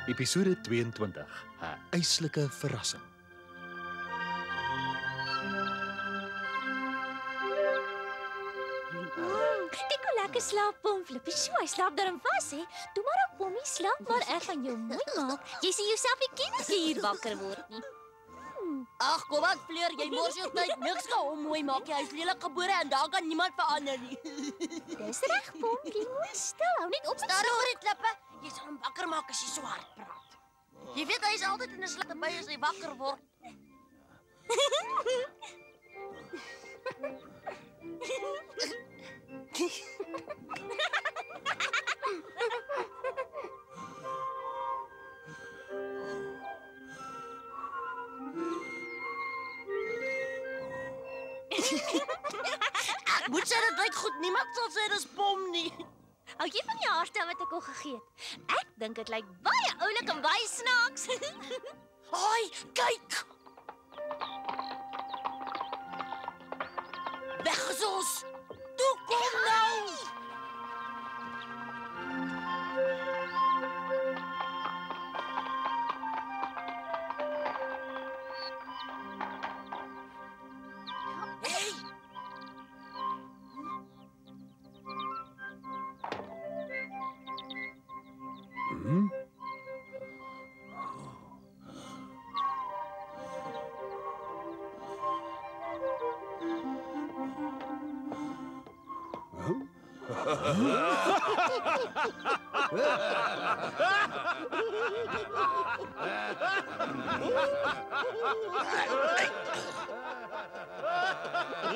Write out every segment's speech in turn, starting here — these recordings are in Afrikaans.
Episode 22. 'n Eislike verrassing. Kyk hoe lekker slaap Pom Flippie. Sjoe, hy slaap daarin vas, hè. Toe maar op Pommie, slaap maar, ek gaan jou mooi maak. Jy sien jouself nie kind as jy hier wakker word nie. Ag, kom aan Fleur, jy mors jou tyd. Niks gaan hom mooi maak nie. Hy is lelik gebore en daar kan niemand verander nie. Dis reg, Pompie, mooi stil. Hou net op. Daar oor die klippe. Jy sal hom wakker maak as jy so hard praat. Jy weet hy is altyd in 'n slegte bui as hy wakker word. Ek moet sê dit lyk goed. Niemand sal sê dis Pom nie. Hou jy van die haarstyl wat ek al gegee het? Ek dink dit lyk baie oulik en baie snaaks. Hoi, kyk. Weggesos. Toe kom nou. Hey.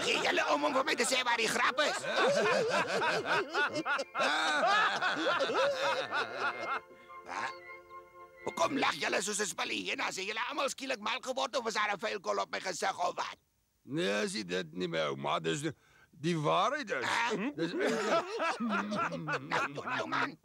Gee julle om vir my te sê waar die grap is. Hoekom lag julle soos 'n spillie hierna? As julle almal skielik mal geword of is daar 'n vuilkol op my gesig of wat? Nee, as jy dit nie my ouma, dis die waarheid is. Dis Nou, toe nou man.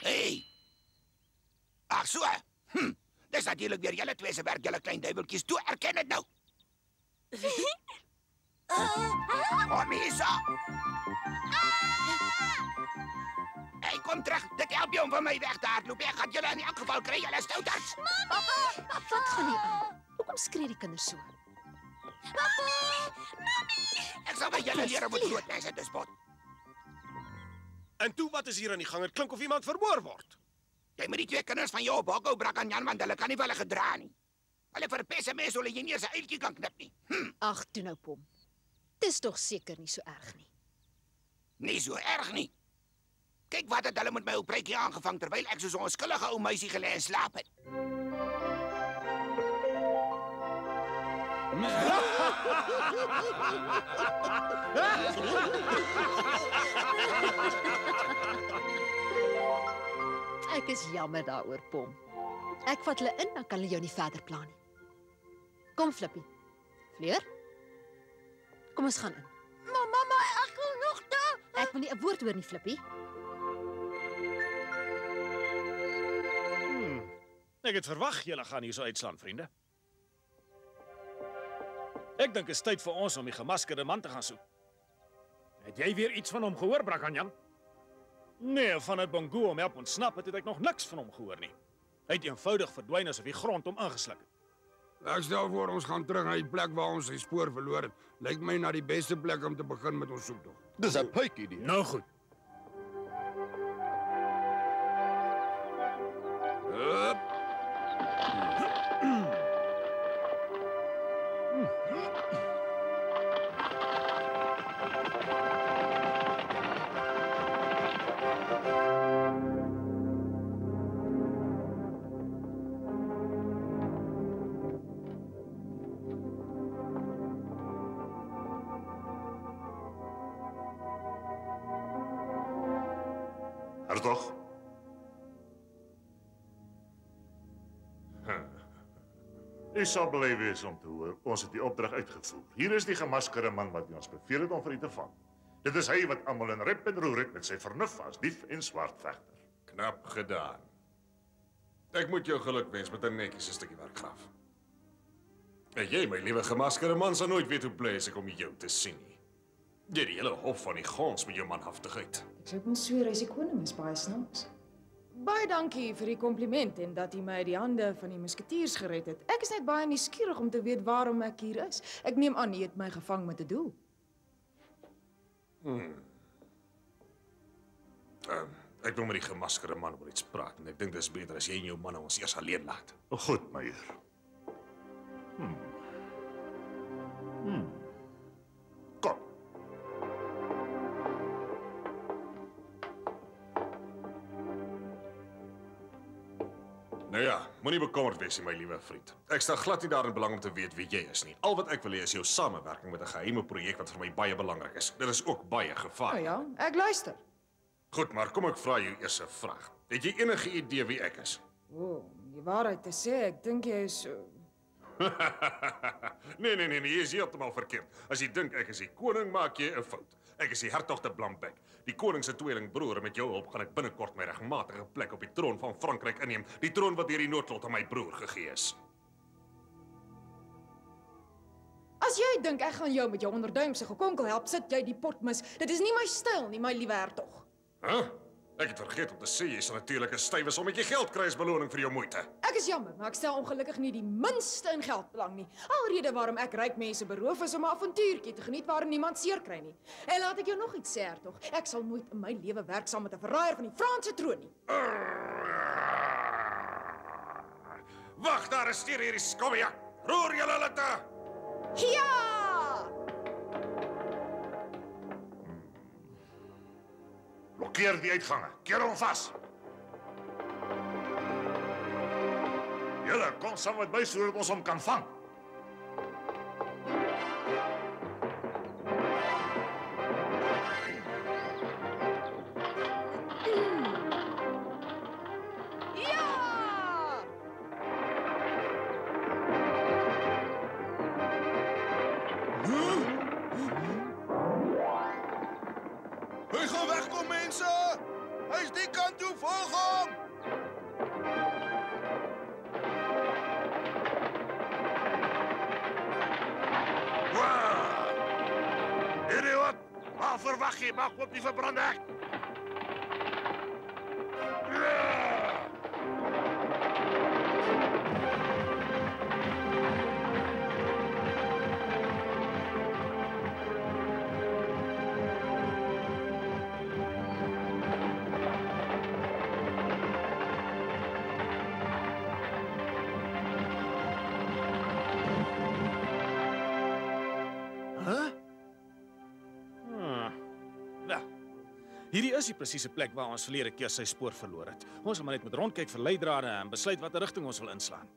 Hey. Ag so. Dis natuurlik weer julle twee se werk, julle klein duiweltjies. Toe erken dit nou. Kom hier so. Hey, kom terug. Dit help jou om van my weg te hardloop. Ek gaan julle in elk geval kry, julle stouters. Wat gaan nie aan? Hoekom skree die kinders so? Ek sal by julle leer om met groot mense te spot. En toe wat is hier aan die gang? Dit klink of iemand vermoor word. Jy moet die twee kinders van jou op hou, Brak en Jan, want hulle kan nie vir hulle gedra nie. Hulle verpes 'n mens, hulle jy nie eens 'n eitjie kan knip nie. Ag, toe nou Pom. Dis tog seker nie so erg nie. Nie so erg nie. Kyk wat het hulle met my ou preekie aangevang terwyl ek soos 'n onskuldige ou meisie gelê en slaap het. Ek is jammer daaroor, Pom. Ek vat hulle in, dan kan hulle jou nie verder pla nie. Kom, Flippie. Fleur? Kom ons gaan in. Maar mamma, ek wil nog daar. Ek wil nie 'n woord hoor nie, Flippie. Ek het verwag julle gaan hier so uitslaan, vriende. Ek dink dit is tyd vir ons om die gemaskerde man te gaan soek. Het jy weer iets van hom gehoor, Brakanjan? Nee, van het Bongo om help ontsnap het ek nog niks van hom gehoor nie. Hy het eenvoudig verdwyn asof die grond hom ingesluk het. Ek stel voor ons gaan terug na die plek waar ons sy spoor verloor het. Lyk my na die beste plek om te begin met ons soektog. Dis 'n puik idee. Nou goed. Hup. U sal bly wees om te hoor, ons het die opdrag uitgevoer. Hier is die gemaskerde man wat ons beveel het om vir u te vang. Dit is hy wat almal in rep en roer het met sy vernuf as dief en swartvegter. Knap gedaan. Ek moet jou geluk wens met 'n netjiese stukkie werk, Graaf. En jy, my liewe gemaskerde man, sal nooit weet hoe bly ek om jou te sien nie. Jy die hele hof van die gons met jou manhaftigheid. Ek sou kon sweer hy's die koning, is baie snaaks. Baie dankie vir die kompliment en dat jy my uit die hande van die musketiers gered het. Ek is net baie nuuskierig om te weet waarom ek hier is. Ek neem aan jy het my gevang met 'n doel. Ek wil met die gemaskerde man oor iets praat en ek dink dit is beter as jy en jou manne ons eers alleen laat. Goed, meneer. Kom. Nou ja, moenie bekommerd wees nie, my liewe vriend. Ek stel glad nie daarin belang om te weet wie jy is nie. Al wat ek wil hê is jou samewerking met 'n geheime projek wat vir my baie belangrik is. Dit is ook baie gevaarlik. Ja, ek luister. Goed, maar kom ek vra jou eers 'n vraag. Het jy enige idee wie ek is? Die waarheid te sê, ek dink jy is Nee, jy is heeltemal verkeerd. As jy dink ek is die koning, maak jy 'n fout. Ek is die hertog te Blanbec, die koning se tweelingbroer en met jou hulp gaan ek binnekort my regmatige plek op die troon van Frankryk inneem, die troon wat deur die noodlot aan my broer gegee is. As jy dink ek gaan jou met jou onderduimse gekonkel help, sit jy die pot mis. Dit is nie my styl nie, my liewe hertog. Ek het vergeet om te sê jy sal natuurlik 'n stywe sommetjie geld kry as beloning vir jou moeite. Ek is jammer, maar ek stel ongelukkig nie die minste in geld belang nie. Alrede waarom ek ryk mense beroof is om 'n avontuurtjie te geniet waarin niemand seer kry nie. En laat ek jou nog iets sê, hertog. Ek sal nooit in my lewe werk saam met 'n verraaier van die Franse troon nie. Wag, daar is hier hierdie skobbejak. Roer julle litte. Ja! Blokkeer die uitgange. Keer hom vas. Julle, kom saam met my sodat ons hom kan vang. Hy gaan wegkom, mense! Hy's die kant toe, volg hom! Idioot! Waar verwag jy? Mag op die verbrandhek! Hierdie is die presiese plek waar ons verlede keer sy spoor verloor het. Ons gaan maar net met rondkyk vir leidrade en besluit watter rigting ons wil inslaan.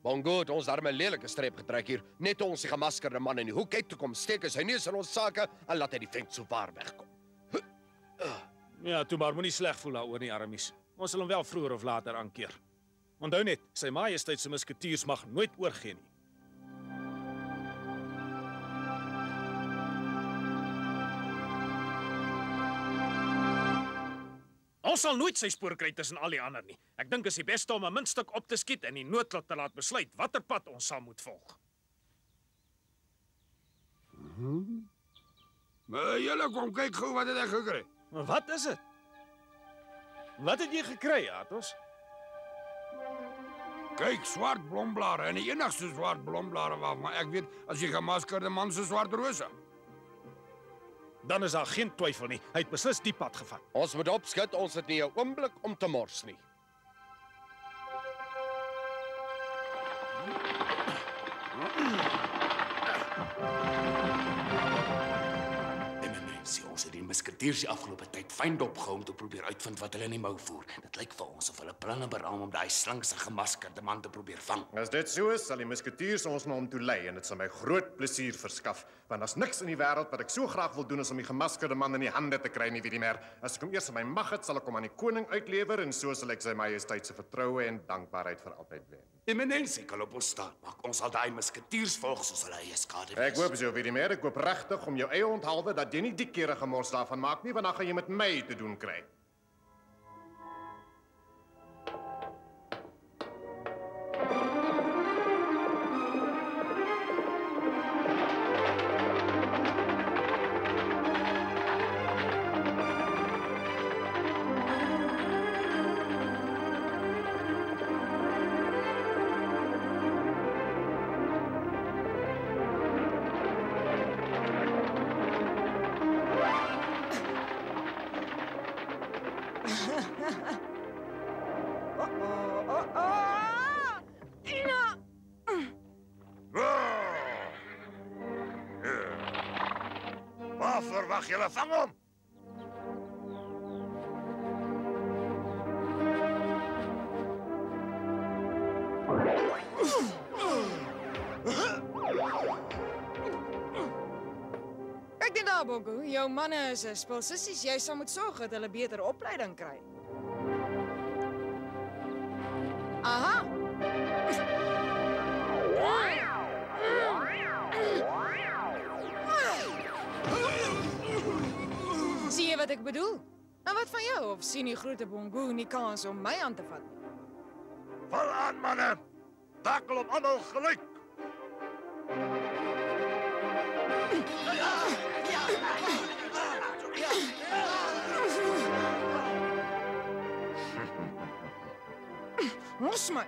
Bongo het ons daar 'n lelike streep getrek hier, net ons die gemaskerde man in die hoek uit toe kom steek is hy neus in ons sake en laat hy die vent so waar wegkom. Ja, toe maar moenie sleg voel daaroor nie, Aramis. Ons sal hom wel vroeër of later aankeer. Onthou net, sy majesteit se musketiers mag nooit oorgee nie. Ons sal nooit sy spoor kry tussen al die ander nie. Ek dink is die beste om 'n muntstuk op te skiet en die noodlot te laat besluit watter pad ons sal moet volg. Maar julle kom kyk gou wat het ek gekry. Wat is dit? Wat het jy gekry, Athos? Kyk, swart blomblare en die enigste swart blomblare waarvan ek weet as jy gemaskerde man se swart rose. Dan is daar geen twyfel nie. Hy het beslis die pad gevat. Ons moet opskud, ons het nie 'n oomblik om te mors nie. Eminensie, ons het die musketiers die afgelope tyd fyn dopgehou om te probeer uitvind wat hulle in die mou voer. Dit lyk vir ons of hulle planne beraam om daai slinkse gemaskerde man te probeer vang. As dit so is, sal die musketiers ons na hom toe lei en dit sal my groot plesier verskaf, want daar's niks in die wêreld wat ek so graag wil doen as om die gemaskerde man in die hande te kry nie, weet jy meer. As ek hom eers in my mag het, sal ek hom aan die koning uitlewer en so sal ek sy majesteit se vertroue en dankbaarheid vir altyd wen. Eminensie kan op ons staan, maar ons sal daai musketiers volg soos hulle eie skade Ek hoop so weer meer. Ek hoop regtig om jou eie onthaalwe dat jy nie die kere gemors daarvan maak nie, want dan gaan jy met my te doen kry. Waar verwag julle vang hom? Kyk net daar, Bongo. Jou manne is 'n spul sissies. Jy sal moet sorg dat hulle beter opleiding kry. Aha. Zie jy wat ek bedoel? En wat van jou? Of sien die grote Bongo nie kans om my aan te vat nie? Val aan, manne! Takel op almal gelyk! Los my!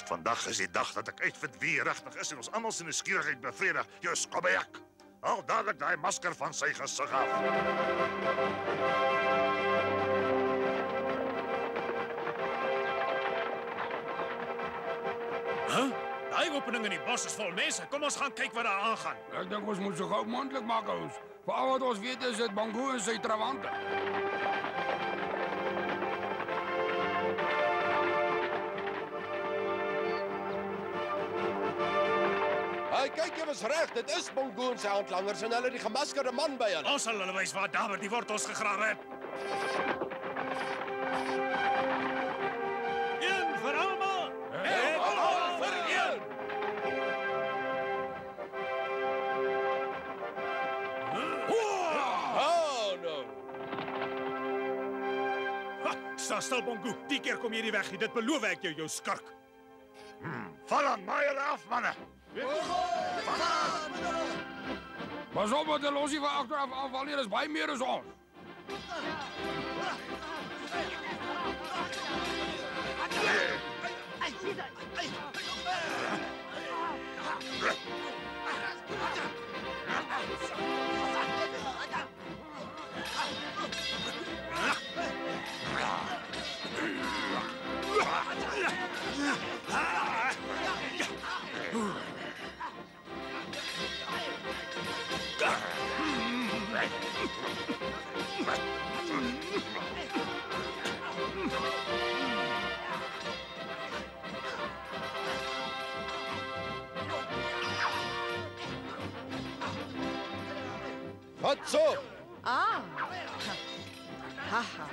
Vandag is die dag dat ek uitvind wie regtig is en ons almal se nuuskierigheid bevredig. Jou skobbejak! Haal dadelik daai masker van sy gesig af. Daai opening in die bos is vol mense. Kom ons gaan kyk wat daar aangaan. Ek dink ons moet so gou moontlik maak ons. Veral wat ons weet is dit Bongo en sy trawante. Hey, kyk, jy was reg. Dit is Bongo en sy handlangers en hulle die gemaskerde man by hulle. Ons sal hulle wys waar David die wortels gegrawe het. Een vir almal. En almal vir een. Oh, no. Sta stil, Bongo. Die keer kom jy nie weg nie. Dit beloof ek jou, jou skurk. Val aan, maai hulle af, manne! Pas op dat hulle ons nie van agteraf aanval nie, dis baie meer as ons. Wat so? Ah. Haha.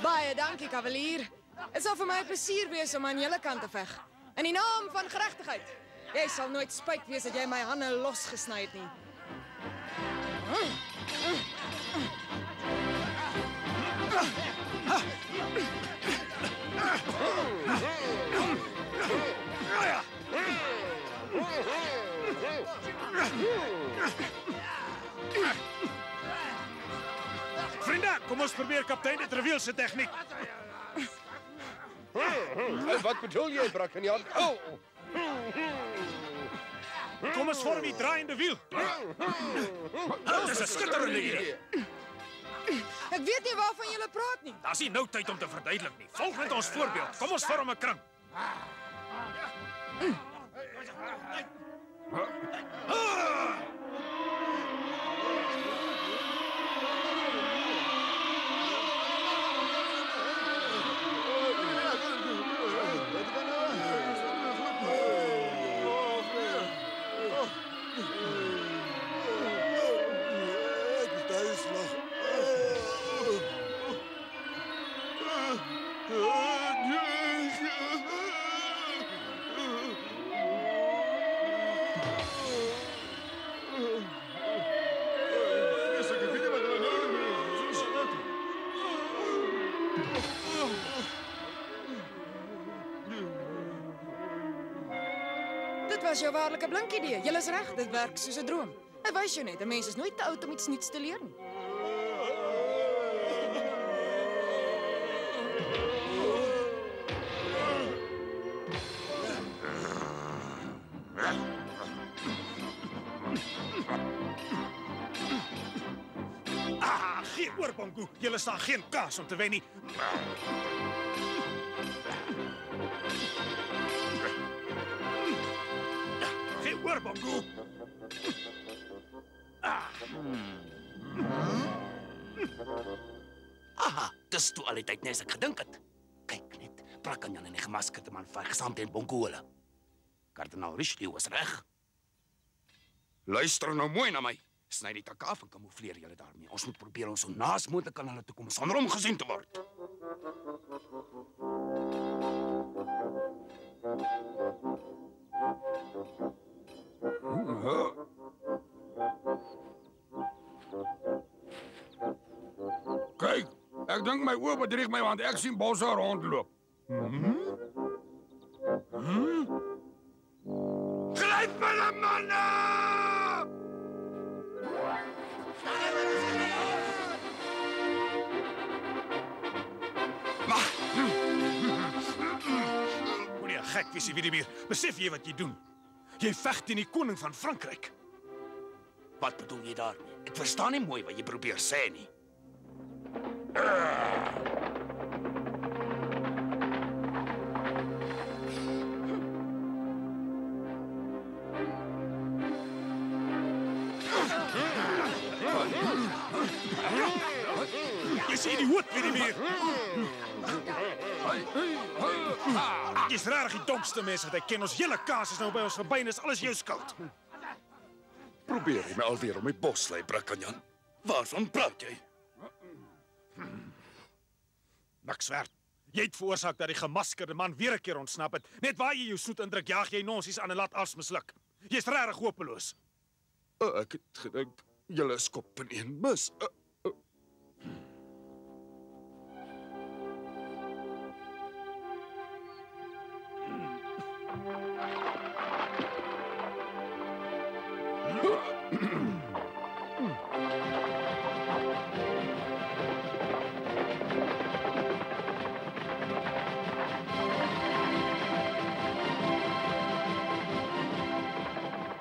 Baie dankie, kavalier. Het sal vir my 'n plesier wees om aan julle kant te veg. In die naam van geregtigheid. Jy sal nooit spyt wees dat jy my hande losgesny het nie. Vriende, kom ons probeer kaptein de Treville se tegniek. Wat bedoel jy, Brakkenjan? Oh. Kom ons vorm die draaiende wiel. Dit is 'n skitterende idee. Ek weet nie waarvan julle praat nie. Daar's nie nou tyd om te verduidelik nie. Volg net ons voorbeeld. Kom ons vorm 'n kring. was jou waarlik 'n blink idee. Jy is reg, dit werk soos 'n droom. Hy wys jou net, 'n mens is nooit te oud om iets nuuts te leer nie. Gee oor, Bongo. Julle staan geen kans om te wen nie. Gee oor, Bongo. Aha, dis toe al die tyd net as ek gedink het. Kyk net, Brakanjan en die gemaskerde man veg saam teen Bongo hulle. Kardinaal Richelieu was reg. Luister nou mooi na my. Sny die takke af en kamoufleer julle daarmee. Ons moet probeer om so naas moontlik aan hulle toe kom sonder om gesien te word. Kyk, ek dink my oë bedrieg my want ek sien bosse rondloop. Gryp hulle manne! Moenie 'n gek wees, Wiedemeer. Besef jy wat jy doen? Jy veg teen die koning van Frankryk. Wat bedoel jy daarmee? Ek verstaan nie mooi wat jy probeer sê nie. Jy sien die hoed, Wiedemeer. Ek is rarig die domste mens wat ek ken. Ons hele kaas is nou by ons verby en is alles jou skuld. Probeer jy my alweer om my bos lei, Brakanjan? Waarvan praat jy? Niks werd. Jy het veroorsaak dat die gemaskerde man weer 'n keer ontsnap het. Net waar jy jou snoet indruk, jaag jy nonsies aan en laat alles misluk. Jy's regtig hopeloos. Ek het gedink julle is kop in een mis.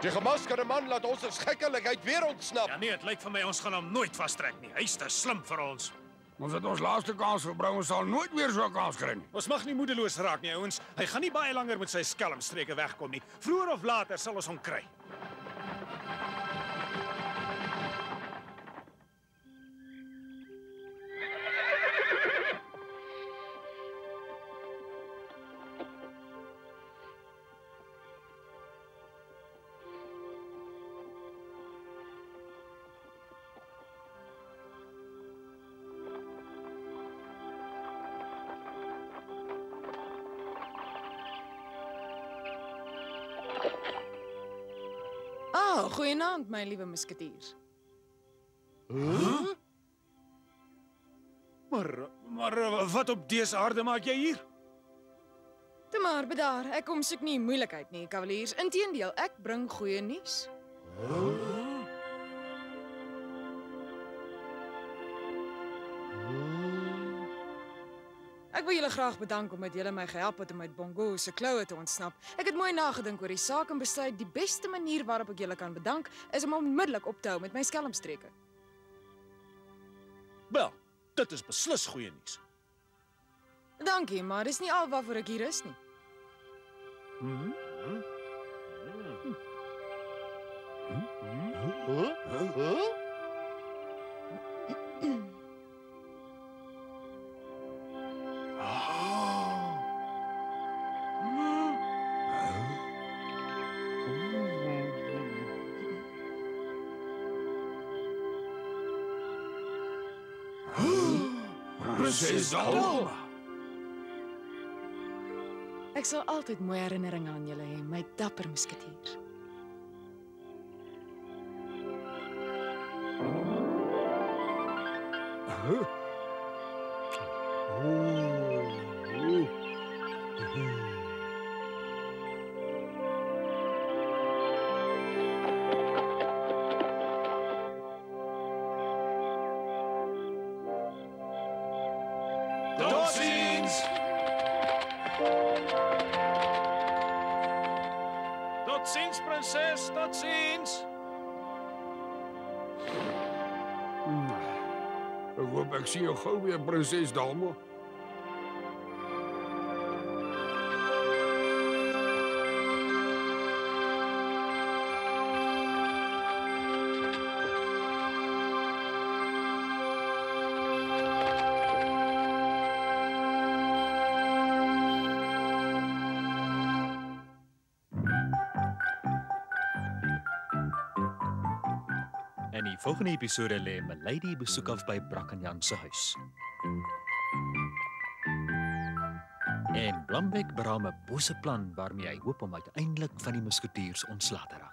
Die gemaskerde man laat ons as gekkelikheid weer ontsnap. Ja nee, dit lyk vir my ons gaan hom nooit vastrek nie. Hy's te slim vir ons. Ons het ons laaste kans verbring, ons sal nooit weer so 'n kans kry nie. Ons mag nie moedeloos raak nie, ouens. Hy gaan nie baie langer met sy skelmstreke wegkom nie. Vroeër of later sal ons hom kry. Goeienaand, my liewe musketiers. Maar wat op dese aarde maak jy hier? Toe maar, bedaar. Ek kom soek nie moeilikheid nie, kavaliers. Inteendeel, ek bring goeie nuus. Ek wil julle graag bedank omdat julle my gehelp het om uit Bongo se kloue te ontsnap. Ek het mooi nagedink oor die saak en besluit die beste manier waarop ek julle kan bedank is om onmiddellik op te hou met my skelmstreke. Wel, dit is beslis goeie nuus. Dankie, maar dis nie al waarvoor ek hier is nie. Prinses Dalma. Ek sal altyd mooi herinneringe aan julle hê, my dapper musketiers. Totsiens. Totsiens, prinses, totsiens. Ek hoop ek sien jou gou weer, prinses Dalma. In die volgende episode lê Milady besoek af by Brak en Jan se huis. En Blambek beraam 'n bose plan waarmee hy hoop om uiteindelik van die musketiers ontslae te raak.